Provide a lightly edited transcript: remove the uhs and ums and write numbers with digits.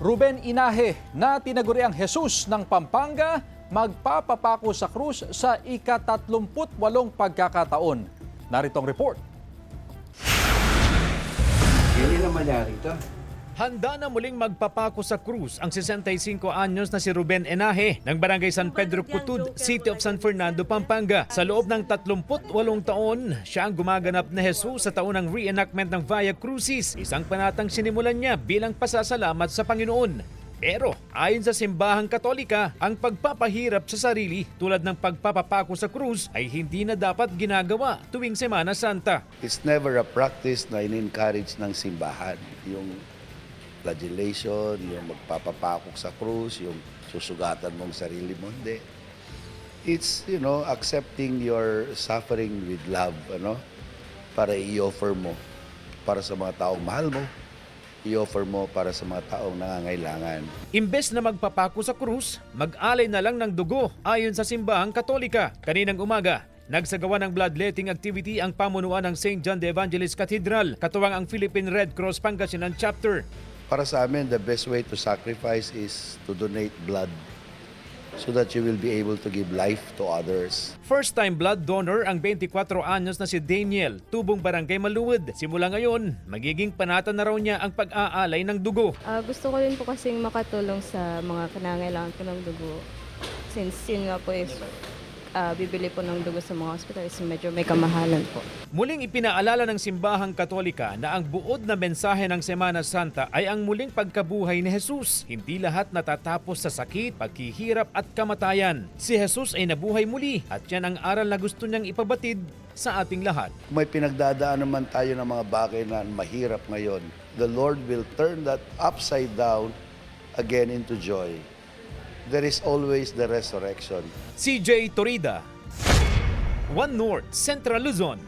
Ruben Inahe na tinaguriang Jesus ng Pampanga magpapapako sa krus sa ika-38 pagkakataon. Narito ang report. Hindi naman narito. Handa na muling magpapako sa krus ang 65 anyos na si Ruben Inahe ng Barangay San Pedro Putud, City of San Fernando, Pampanga. Sa loob ng 38 taon, siya ang gumaganap na Jesus sa taunang reenactment ng Via Crucis, isang panatang sinimulan niya bilang pasasalamat sa Panginoon. Pero ayon sa simbahang Katolika, ang pagpapahirap sa sarili tulad ng pagpapapako sa krus ay hindi na dapat ginagawa tuwing Semana Santa. It's never a practice na in-encourage ng simbahan. Yung flagellation, yung magpapapakok sa krus, yung susugatan mong sarili mo. Hindi. It's, accepting your suffering with love, para i-offer mo para sa mga taong mahal mo, i-offer mo para sa mga taong nangangailangan. Imbes na magpapako sa krus, mag-alay na lang ng dugo ayon sa simbahang Katolika. Kaninang umaga, nagsagawa ng bloodletting activity ang pamunuan ng St. John the Evangelist Cathedral, katuwang ang Philippine Red Cross Pangasinan Chapter. Para sa amin, the best way to sacrifice is to donate blood so that you will be able to give life to others. First-time blood donor ang 24 anyos na si Daniel, tubong Barangay Maluwid. Simula ngayon, magiging panata na raw niya ang pag-aalay ng dugo. Gusto ko rin po kasing makatulong sa mga kinangailangan ko ng dugo. Since yun nga po is bibili po ng dugo sa mga hospital is medyo may kamahalan po. Muling ipinaalala ng simbahang Katolika na ang buod na mensahe ng Semana Santa ay ang muling pagkabuhay ni Jesus. Hindi lahat natatapos sa sakit, paghihirap at kamatayan. Si Jesus ay nabuhay muli at yan ang aral na gusto niyang ipabatid sa ating lahat. May pinagdadaan naman tayo ng mga bagay na mahirap ngayon. The Lord will turn that upside down again into joy. There is always the resurrection. CJ Torida, One North, Central Luzon.